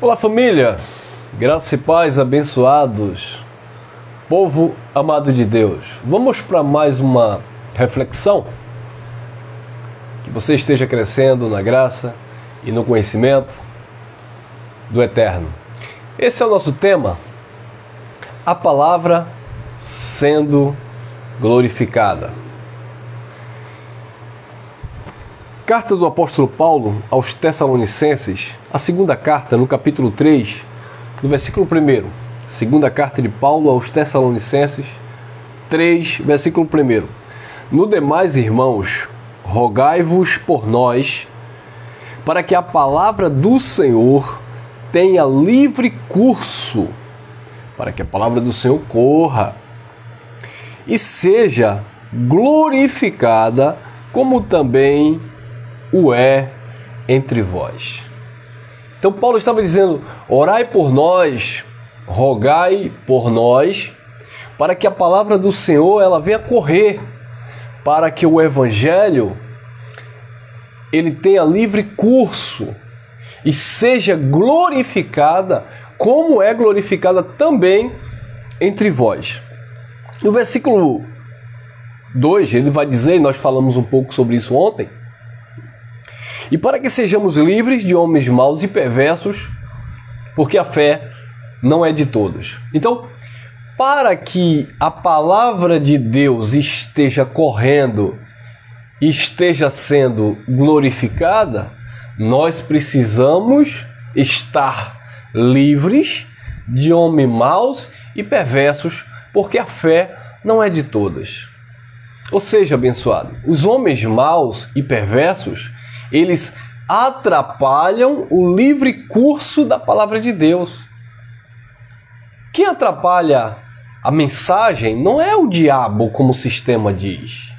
Olá família, graça e paz abençoados, povo amado de Deus. Vamos para mais uma reflexão? Que você esteja crescendo na graça e no conhecimento do Eterno. Esse é o nosso tema, a palavra sendo glorificada. Carta do apóstolo Paulo aos Tessalonicenses, a segunda carta, no capítulo 3, no versículo 1. Segunda carta de Paulo aos Tessalonicenses, 3, versículo 1. No demais, irmãos, rogai-vos por nós, para que a palavra do Senhor tenha livre curso, para que a palavra do Senhor corra e seja glorificada, como também o é entre vós. Então Paulo estava dizendo, orai por nós, rogai por nós, para que a palavra do Senhor ela venha correr, para que o evangelho ele tenha livre curso e seja glorificada, como é glorificada também entre vós. No versículo 2, ele vai dizer, e nós falamos um pouco sobre isso ontem, e para que sejamos livres de homens maus e perversos, porque a fé não é de todos. Então, para que a palavra de Deus esteja correndo, esteja sendo glorificada, nós precisamos estar livres de homens maus e perversos, porque a fé não é de todos. Ou seja, abençoado, os homens maus e perversos, eles atrapalham o livre curso da palavra de Deus. Quem atrapalha a mensagem não é o diabo, como o sistema diz.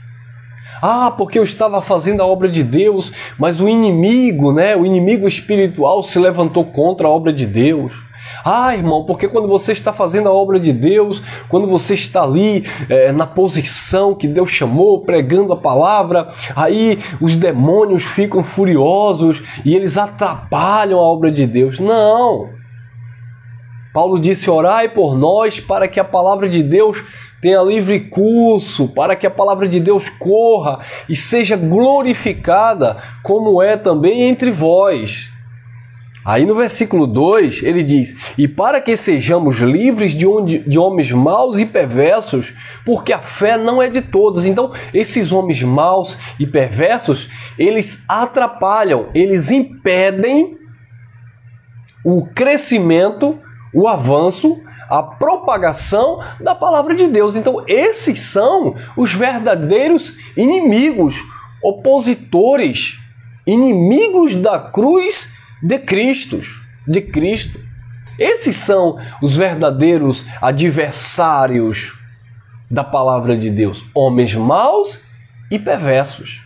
Ah, porque eu estava fazendo a obra de Deus, mas o inimigo, o inimigo espiritual se levantou contra a obra de Deus. Ah, irmão, porque quando você está fazendo a obra de Deus, quando você está ali na posição que Deus chamou, pregando a palavra, aí os demônios ficam furiosos e eles atrapalham a obra de Deus. Não! Paulo disse, orai por nós para que a palavra de Deus tenha livre curso, para que a palavra de Deus corra e seja glorificada, como é também entre vós. Aí no versículo 2 ele diz, e para que sejamos livres de homens maus e perversos, porque a fé não é de todos. Então esses homens maus e perversos, eles atrapalham, eles impedem o crescimento, o avanço, a propagação da palavra de Deus. Então esses são os verdadeiros inimigos, opositores, inimigos da cruz de Cristo. Esses são os verdadeiros adversários da palavra de Deus, homens maus e perversos.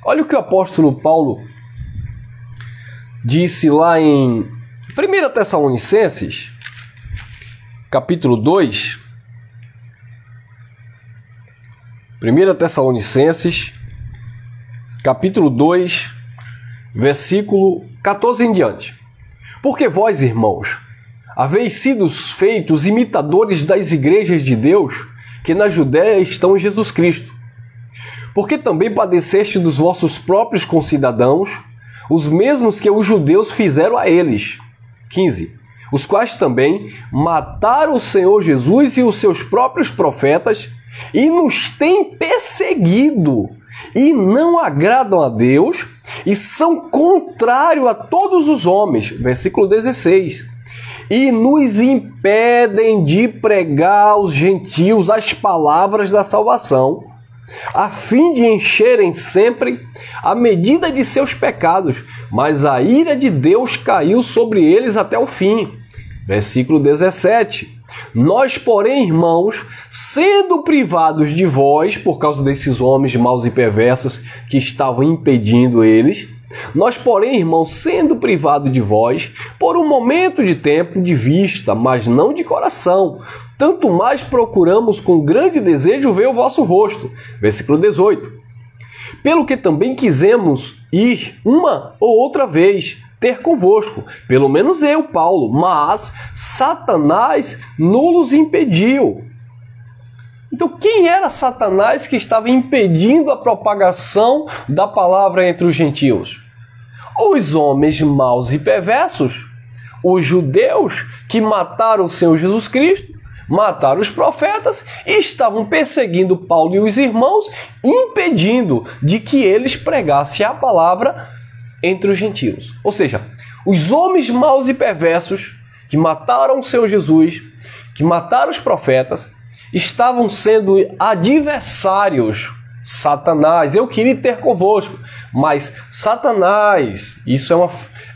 Olha o que o apóstolo Paulo disse lá em 1 Tessalonicenses, capítulo 2. 1 Tessalonicenses, capítulo 2, versículo 14 em diante. Porque vós, irmãos, haveis sido feitos imitadores das igrejas de Deus, que na Judéia estão em Jesus Cristo. Porque também padeceste dos vossos próprios concidadãos, os mesmos que os judeus fizeram a eles. 15. Os quais também mataram o Senhor Jesus e os seus próprios profetas, e nos têm perseguido, e não agradam a Deus, e são contrários a todos os homens. Versículo 16. E nos impedem de pregar aos gentios as palavras da salvação, a fim de encherem sempre a medida de seus pecados, mas a ira de Deus caiu sobre eles até o fim. Versículo 17. Nós, porém, irmãos, sendo privados de vós, por causa desses homens maus e perversos que estavam impedindo eles, nós, porém, irmãos, sendo privados de vós, por um momento de tempo de vista, mas não de coração, tanto mais procuramos com grande desejo ver o vosso rosto. Versículo 18. Pelo que também quisemos ir uma ou outra vez, ter convosco, pelo menos eu, Paulo, mas Satanás nos impediu. Então, quem era Satanás que estava impedindo a propagação da palavra entre os gentios? Os homens maus e perversos, os judeus que mataram o Senhor Jesus Cristo, mataram os profetas e estavam perseguindo Paulo e os irmãos, impedindo de que eles pregassem a palavra entre os gentios. Ou seja, os homens maus e perversos que mataram o Senhor Jesus, que mataram os profetas, estavam sendo adversários. Satanás, eu queria ter convosco, mas Satanás, isso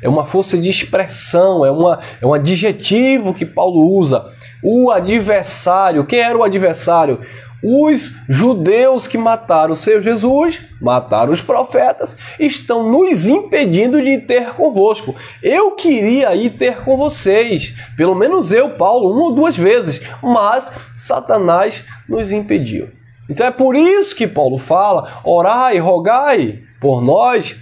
é uma força de expressão, é um adjetivo que Paulo usa. O adversário, quem era o adversário? Os judeus que mataram o Senhor Jesus, mataram os profetas, estão nos impedindo de ter convosco. Eu queria ir ter com vocês, pelo menos eu, Paulo, 1 ou 2 vezes, mas Satanás nos impediu. Então é por isso que Paulo fala, orai, rogai por nós,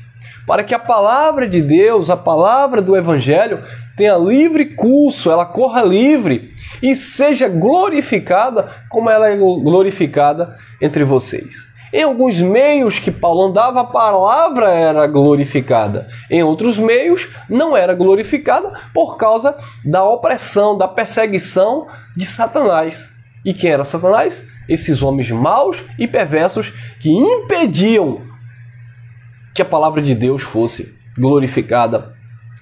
para que a palavra de Deus, a palavra do Evangelho, tenha livre curso, ela corra livre e seja glorificada como ela é glorificada entre vocês. Em alguns meios que Paulo andava, a palavra era glorificada. Em outros meios, não era glorificada por causa da opressão, da perseguição de Satanás. E quem era Satanás? Esses homens maus e perversos que impediam que a palavra de Deus fosse glorificada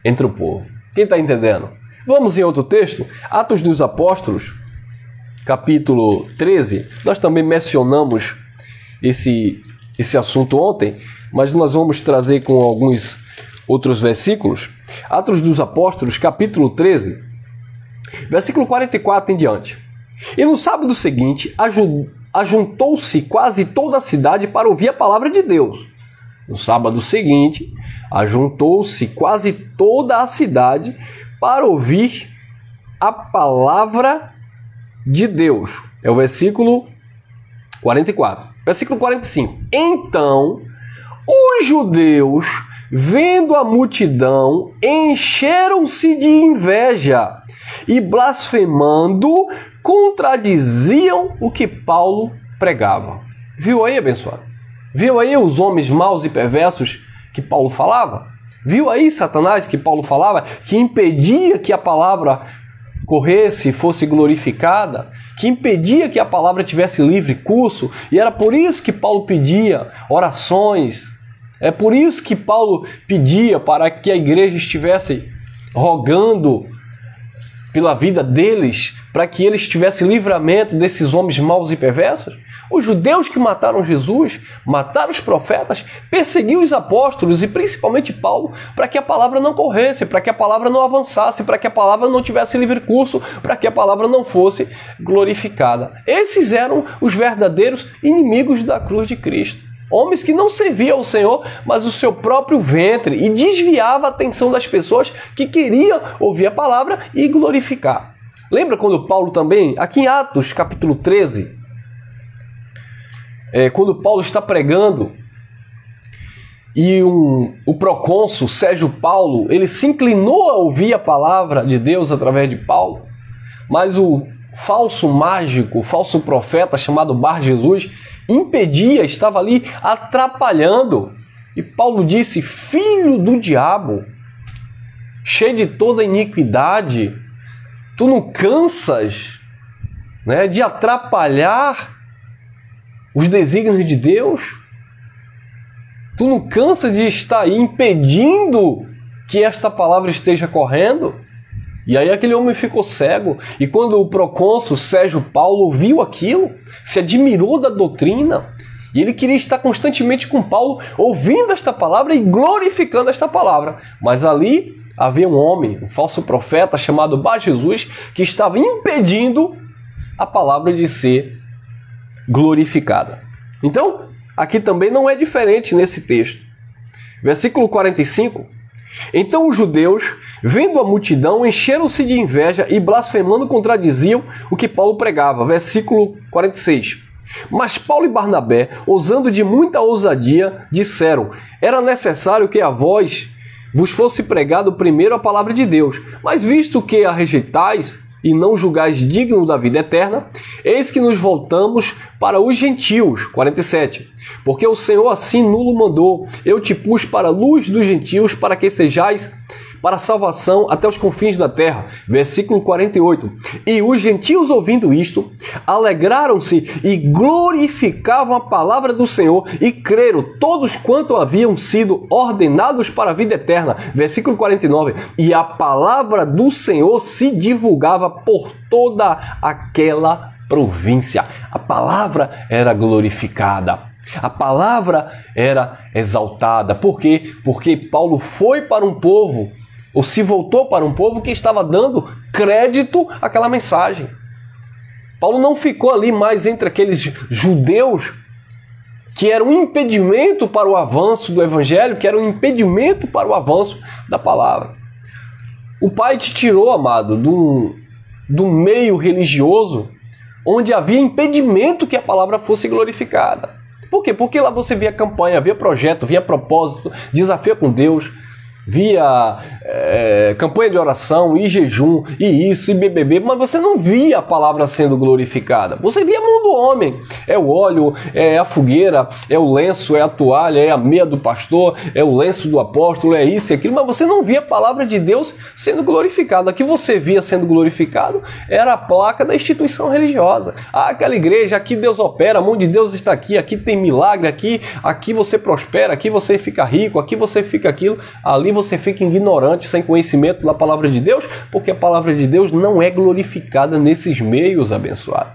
entre o povo. Quem está entendendo? Vamos em outro texto, Atos dos Apóstolos, capítulo 13. Nós também mencionamos esse assunto ontem, mas nós vamos trazer com alguns outros versículos. Atos dos Apóstolos, capítulo 13, versículo 44 em diante. E no sábado seguinte, ajuntou-se quase toda a cidade para ouvir a palavra de Deus. No sábado seguinte, ajuntou-se quase toda a cidade para ouvir a palavra de Deus. É o versículo 44. Versículo 45. Então, os judeus, vendo a multidão, encheram-se de inveja e, blasfemando, contradiziam o que Paulo pregava. Viu aí, abençoado? Viu aí os homens maus e perversos que Paulo falava? Viu aí Satanás que Paulo falava, que impedia que a palavra corresse e fosse glorificada, que impedia que a palavra tivesse livre curso, e era por isso que Paulo pedia orações, é por isso que Paulo pedia para que a igreja estivesse rogando pela vida deles, para que eles tivessem livramento desses homens maus e perversos. Os judeus que mataram Jesus, mataram os profetas, perseguiam os apóstolos e principalmente Paulo, para que a palavra não corresse, para que a palavra não avançasse, para que a palavra não tivesse livre curso, para que a palavra não fosse glorificada. Esses eram os verdadeiros inimigos da cruz de Cristo. Homens que não serviam ao Senhor, mas o seu próprio ventre, e desviava a atenção das pessoas que queriam ouvir a palavra e glorificar. Lembra quando Paulo também, aqui em Atos capítulo 13, quando Paulo está pregando e o procônsul Sérgio Paulo, ele se inclinou a ouvir a palavra de Deus através de Paulo, mas o falso mágico, o falso profeta chamado Bar Jesus impedia, estava ali atrapalhando. E Paulo disse: filho do diabo, cheio de toda iniquidade, tu não cansas, né, de atrapalhar os desígnios de Deus? Tu não cansa de estar aí impedindo que esta palavra esteja correndo? E aí aquele homem ficou cego. E quando o procônsul Sérgio Paulo viu aquilo, se admirou da doutrina, e ele queria estar constantemente com Paulo, ouvindo esta palavra e glorificando esta palavra. Mas ali havia um homem, um falso profeta chamado Bar Jesus, que estava impedindo a palavra de ser glorificada. Então, aqui também não é diferente nesse texto. Versículo 45. Então os judeus, vendo a multidão, encheram-se de inveja e, blasfemando, contradiziam o que Paulo pregava. Versículo 46. Mas Paulo e Barnabé, usando de muita ousadia, disseram: era necessário que a vós vos fosse pregado primeiro a palavra de Deus. Mas visto que a rejeitais e não julgais digno da vida eterna, eis que nos voltamos para os gentios. 47. Porque o Senhor assim nulo mandou, eu te pus para a luz dos gentios, para que sejais para a salvação até os confins da terra. Versículo 48. E os gentios, ouvindo isto, alegraram-se e glorificavam a palavra do Senhor, e creram todos quanto haviam sido ordenados para a vida eterna. Versículo 49. E a palavra do Senhor se divulgava por toda aquela província. A palavra era glorificada. A palavra era exaltada. Por quê? Porque Paulo foi para um povo, ou se voltou para um povo que estava dando crédito àquela mensagem. Paulo não ficou ali mais entre aqueles judeus que eram um impedimento para o avanço do evangelho, que eram um impedimento para o avanço da palavra. O Pai te tirou, amado, do meio religioso onde havia impedimento que a palavra fosse glorificada. Por quê? Porque lá você via campanha, via projeto, via propósito, desafio com Deus, via campanha de oração e jejum, e isso, e BBB, mas você não via a palavra sendo glorificada. Você via a mão do homem. É o óleo, é a fogueira, é o lenço, é a toalha, é a meia do pastor, é o lenço do apóstolo, é isso e aquilo, mas você não via a palavra de Deus sendo glorificada. O que você via sendo glorificado era a placa da instituição religiosa. Ah, aquela igreja, aqui Deus opera, a mão de Deus está aqui tem milagre, aqui você prospera, aqui você fica rico, aqui você fica aquilo, ali você fica ignorante, sem conhecimento da palavra de Deus, porque a palavra de Deus não é glorificada nesses meios abençoados.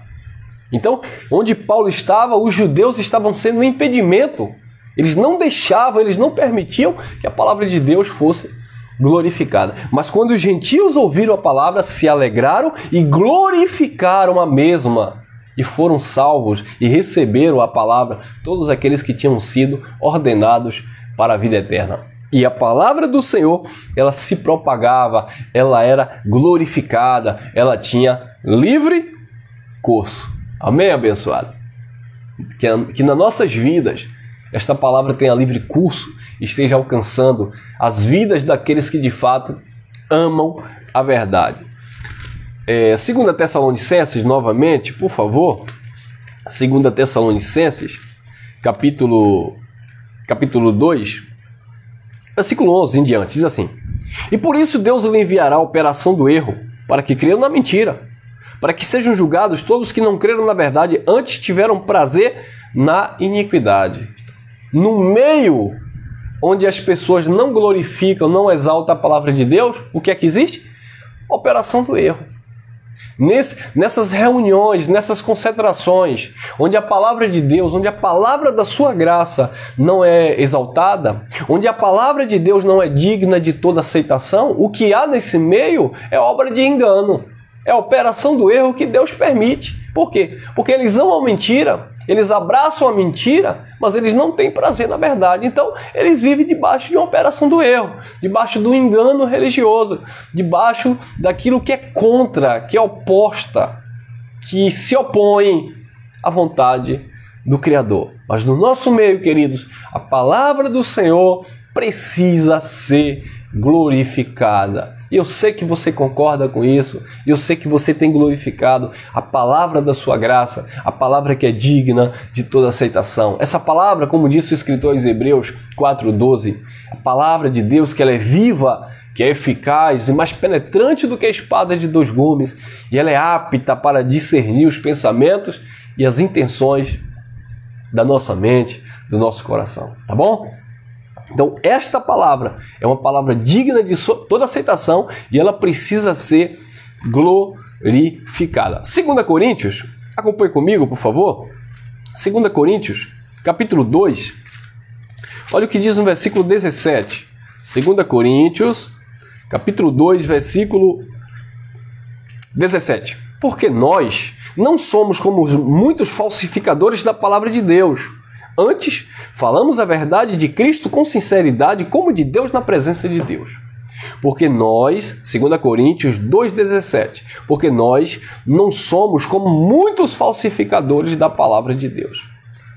Então, onde Paulo estava, os judeus estavam sendo um impedimento. Eles não deixavam, eles não permitiam que a palavra de Deus fosse glorificada. Mas quando os gentios ouviram a palavra, se alegraram e glorificaram a mesma, e foram salvos e receberam a palavra, todos aqueles que tinham sido ordenados para a vida eterna. E a palavra do Senhor, ela se propagava, ela era glorificada, ela tinha livre curso. Amém, abençoado? Que nas nossas vidas, esta palavra tenha livre curso, esteja alcançando as vidas daqueles que de fato amam a verdade. 2 Tessalonicenses, novamente, por favor. 2 Tessalonicenses, capítulo 2, versículo 11 em diante, diz assim: E por isso Deus lhe enviará a operação do erro, para que creiam na mentira, para que sejam julgados todos que não creram na verdade, antes tiveram prazer na iniquidade. No meio onde as pessoas não glorificam, não exaltam a palavra de Deus, o que é que existe? Operação do erro. Nessas reuniões, nessas concentrações, onde a palavra de Deus, onde a palavra da sua graça não é exaltada, onde a palavra de Deus não é digna de toda aceitação, o que há nesse meio é obra de engano, é a operação do erro que Deus permite. Por quê? Porque eles amam a mentira, eles abraçam a mentira, mas eles não têm prazer na verdade. Então, eles vivem debaixo de uma operação do erro, debaixo do engano religioso, debaixo daquilo que é contra, que é oposta, que se opõe à vontade do Criador. Mas no nosso meio, queridos, a palavra do Senhor precisa ser glorificada. E eu sei que você concorda com isso, e eu sei que você tem glorificado a palavra da sua graça, a palavra que é digna de toda aceitação. Essa palavra, como disse o escritor aos Hebreus 4:12, a palavra de Deus, que ela é viva, que é eficaz e mais penetrante do que a espada de 2 gumes, e ela é apta para discernir os pensamentos e as intenções da nossa mente, do nosso coração. Tá bom? Então, esta palavra é uma palavra digna de toda aceitação e ela precisa ser glorificada. 2 Coríntios, acompanhe comigo, por favor. 2 Coríntios, capítulo 2. Olha o que diz no versículo 17. 2 Coríntios, capítulo 2, versículo 17. Porque nós não somos como muitos falsificadores da palavra de Deus. Antes, falamos a verdade de Cristo com sinceridade, como de Deus na presença de Deus. Porque nós, 2 Coríntios 2,17, porque nós não somos como muitos falsificadores da palavra de Deus.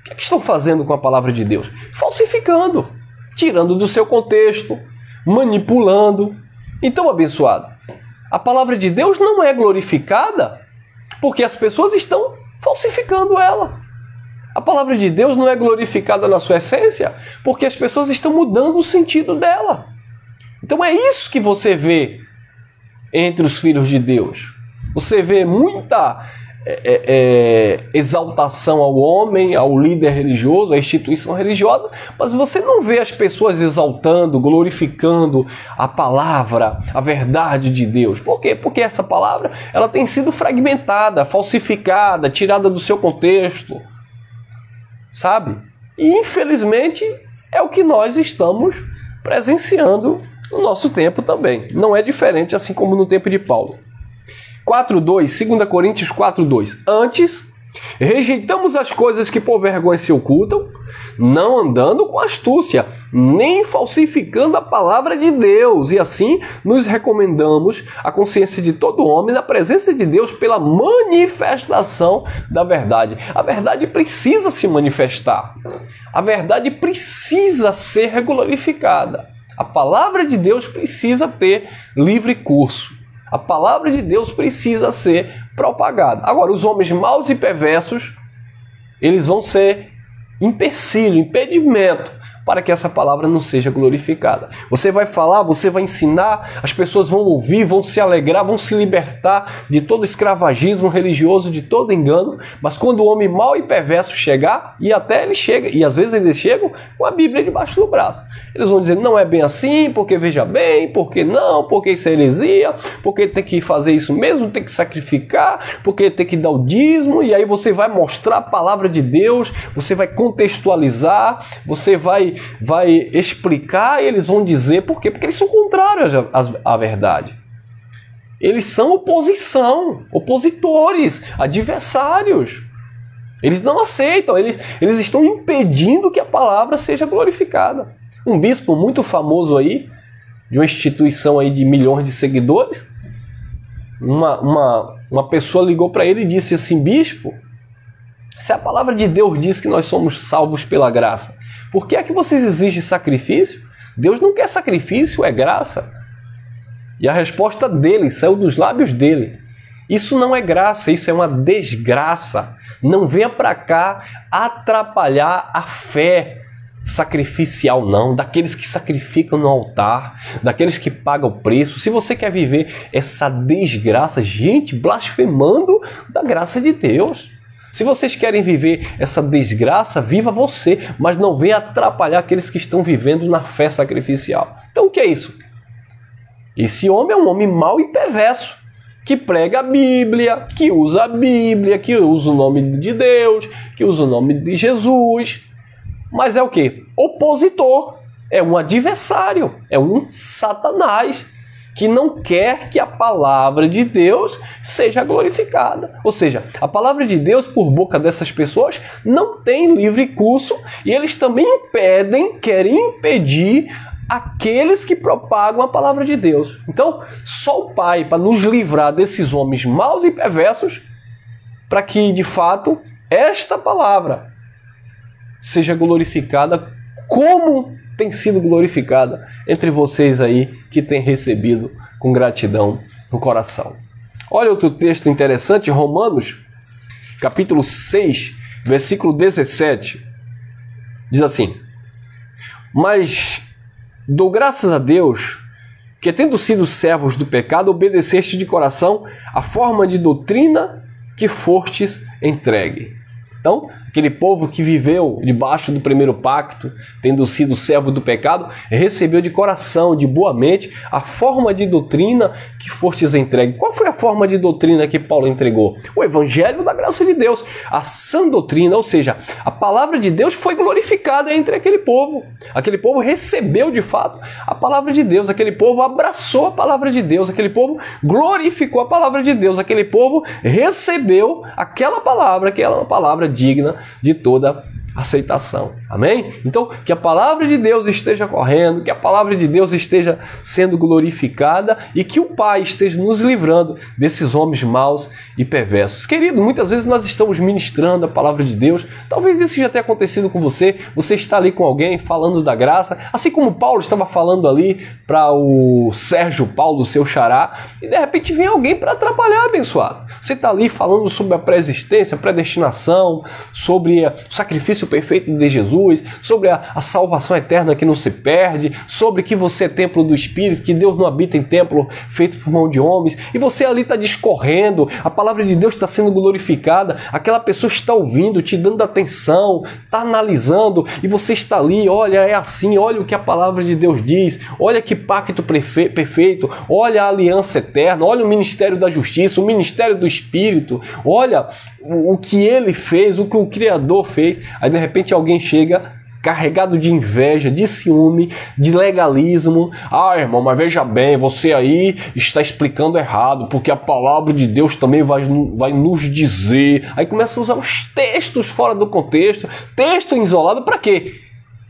O que é que estão fazendo com a palavra de Deus? Falsificando, tirando do seu contexto, manipulando. Então, abençoado, a palavra de Deus não é glorificada porque as pessoas estão falsificando ela. A palavra de Deus não é glorificada na sua essência porque as pessoas estão mudando o sentido dela. Então é isso que você vê entre os filhos de Deus. Você vê muita exaltação ao homem, ao líder religioso, à instituição religiosa, mas você não vê as pessoas exaltando, glorificando a palavra, a verdade de Deus. Por quê? Porque essa palavra ela tem sido fragmentada, falsificada, tirada do seu contexto, sabe? E infelizmente é o que nós estamos presenciando no nosso tempo também. Não é diferente, assim como no tempo de Paulo. 4:2, 2 Coríntios 4:2. Antes, rejeitamos as coisas que por vergonha se ocultam, não andando com astúcia, nem falsificando a palavra de Deus. E assim nos recomendamos a consciência de todo homem na presença de Deus pela manifestação da verdade. A verdade precisa se manifestar. A verdade precisa ser glorificada. A palavra de Deus precisa ter livre curso. A palavra de Deus precisa ser propagada. Agora, os homens maus e perversos, eles vão ser empecilho, impedimento para que essa palavra não seja glorificada. Você vai falar, você vai ensinar, as pessoas vão ouvir, vão se alegrar, vão se libertar de todo escravagismo religioso, de todo engano, mas quando o homem mau e perverso chegar, e até ele chega, e às vezes eles chegam com a Bíblia debaixo do braço. Eles vão dizer, não é bem assim, porque veja bem, porque não, porque isso é heresia, porque tem que fazer isso mesmo, tem que sacrificar, porque tem que dar o dízimo, e aí você vai mostrar a palavra de Deus, você vai contextualizar, você vai explicar, e eles vão dizer por quê? Porque eles são contrários à verdade. Eles são oposição, opositores, adversários. Eles não aceitam, eles estão impedindo que a palavra seja glorificada. Um bispo muito famoso aí, de uma instituição aí de milhões de seguidores, uma pessoa ligou para ele e disse assim, bispo, se a palavra de Deus diz que nós somos salvos pela graça, por que é que vocês exigem sacrifício? Deus não quer sacrifício, é graça. E a resposta dele saiu dos lábios dele. Isso não é graça, isso é uma desgraça. Não venha para cá atrapalhar a fé sacrificial não, daqueles que sacrificam no altar, daqueles que pagam o preço. Se você quer viver essa desgraça, gente, blasfemando da graça de Deus. Se vocês querem viver essa desgraça, viva você, mas não venha atrapalhar aqueles que estão vivendo na fé sacrificial. Então o que é isso? Esse homem é um homem mau e perverso, que prega a Bíblia, que usa o nome de Deus, que usa o nome de Jesus. Mas é o quê? Opositor, é um adversário, é um Satanás que não quer que a palavra de Deus seja glorificada. Ou seja, a palavra de Deus por boca dessas pessoas não tem livre curso e eles também querem impedir aqueles que propagam a palavra de Deus. Então, só o Pai, para nos livrar desses homens maus e perversos, para que, de fato, esta palavra seja glorificada como tem sido glorificada entre vocês aí que têm recebido com gratidão no coração. Olha outro texto interessante, Romanos, capítulo 6, versículo 17. Diz assim: mas dou graças a Deus que, tendo sido servos do pecado, obedeceste de coração a forma de doutrina que fostes entregue. Então, aquele povo que viveu debaixo do primeiro pacto, tendo sido servo do pecado, recebeu de coração, de boa mente, a forma de doutrina que fostes entregue. Qual foi a forma de doutrina que Paulo entregou? O Evangelho da graça de Deus, a sã doutrina, ou seja, a palavra de Deus foi glorificada entre aquele povo. Aquele povo recebeu de fato a palavra de Deus, aquele povo abraçou a palavra de Deus, aquele povo glorificou a palavra de Deus, aquele povo recebeu aquela palavra, que era uma palavra digna de toda aceitação. Amém? Então, que a palavra de Deus esteja correndo, que a palavra de Deus esteja sendo glorificada e que o Pai esteja nos livrando desses homens maus e perversos. Querido, muitas vezes nós estamos ministrando a palavra de Deus, talvez isso já tenha acontecido com você, você está ali com alguém falando da graça, assim como Paulo estava falando ali para o Sérgio Paulo, seu xará, e de repente vem alguém para atrapalhar, abençoado. Você está ali falando sobre a pré-existência, a predestinação, sobre o sacrifício perfeito de Jesus, sobre a salvação eterna que não se perde, sobre que você é templo do Espírito, que Deus não habita em templo feito por mão de homens, e você ali está discorrendo, a palavra de Deus está sendo glorificada, aquela pessoa está ouvindo, te dando atenção, está analisando, e você está ali, olha, é assim, olha o que a palavra de Deus diz, olha que pacto perfeito, olha a aliança eterna, olha o ministério da justiça, o ministério do Espírito, olha o que ele fez, o que o Criador fez. Aí de repente alguém chega carregado de inveja, de ciúme, de legalismo. Ah, irmão, mas veja bem, você aí está explicando errado, porque a palavra de Deus também vai nos dizer. Aí começa a usar os textos fora do contexto, texto isolado, para quê?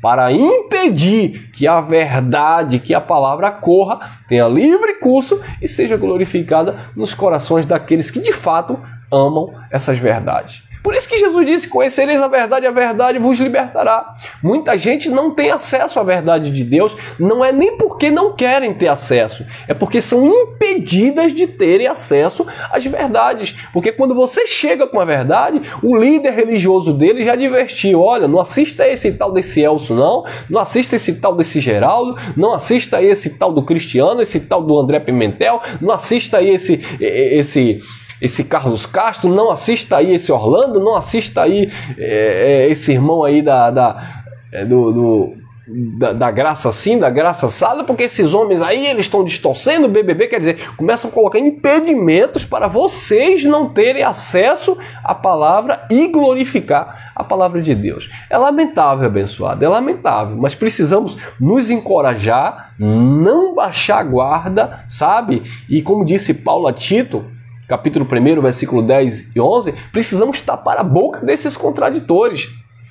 Para impedir que a verdade, que a palavra corra, tenha livre curso e seja glorificada nos corações daqueles que de fato amam essas verdades. Por isso que Jesus disse, conhecereis a verdade vos libertará. Muita gente não tem acesso à verdade de Deus, não é nem porque não querem ter acesso, é porque são impedidas de terem acesso às verdades. Porque quando você chega com a verdade, o líder religioso dele já advertiu, olha, não assista a esse tal desse Elcio não assista a esse tal desse Geraldo, não assista a esse tal do Cristiano, esse tal do André Pimentel, não assista a esse Carlos Castro, não assista aí esse Orlando, não assista aí esse irmão aí da graça sim, da graça assada, porque esses homens aí, eles estão distorcendo o BBB, quer dizer, começam a colocar impedimentos para vocês não terem acesso à palavra e glorificar a palavra de Deus. É lamentável, abençoado, é lamentável, mas precisamos nos encorajar, não baixar a guarda, sabe? E como disse Paulo a Tito, capítulo 1, versículo 10 e 11, precisamos tapar a boca desses contraditores.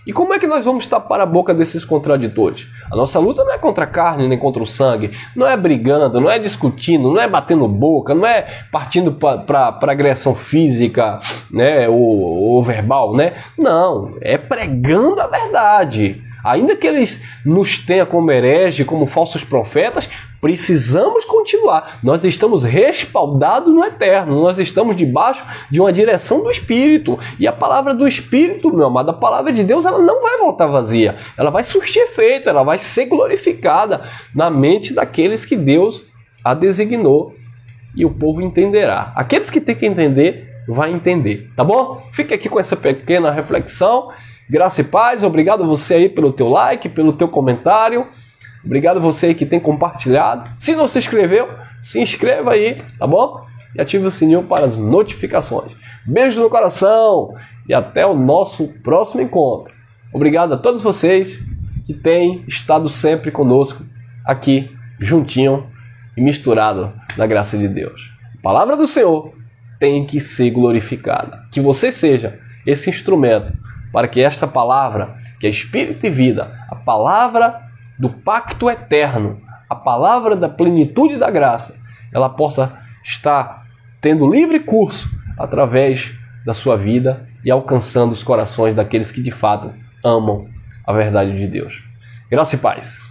E como é que nós vamos tapar a boca desses contraditores? A nossa luta não é contra a carne nem contra o sangue, não é brigando, não é discutindo, não é batendo boca, não é partindo para agressão física, né, ou verbal, né? Não, é pregando a verdade. Ainda que eles nos tenham como herege, como falsos profetas, precisamos continuar. Nós estamos respaldados no eterno, nós estamos debaixo de uma direção do Espírito. E a palavra do Espírito, meu amado, a palavra de Deus, ela não vai voltar vazia. Ela vai surtir efeito, ela vai ser glorificada na mente daqueles que Deus a designou. E o povo entenderá. Aqueles que têm que entender, vai entender. Tá bom? Fique aqui com essa pequena reflexão. Graça e paz, obrigado você aí pelo teu like, pelo teu comentário, obrigado você aí que tem compartilhado. Se não se inscreveu, se inscreva aí, tá bom? E ative o sininho para as notificações. Beijo no coração e até o nosso próximo encontro. Obrigado a todos vocês que têm estado sempre conosco aqui, juntinho e misturado na graça de Deus. A palavra do Senhor tem que ser glorificada. Que você seja esse instrumento para que esta palavra, que é espírito e vida, a palavra do pacto eterno, a palavra da plenitude da graça, ela possa estar tendo livre curso através da sua vida e alcançando os corações daqueles que de fato amam a verdade de Deus. Graça e paz.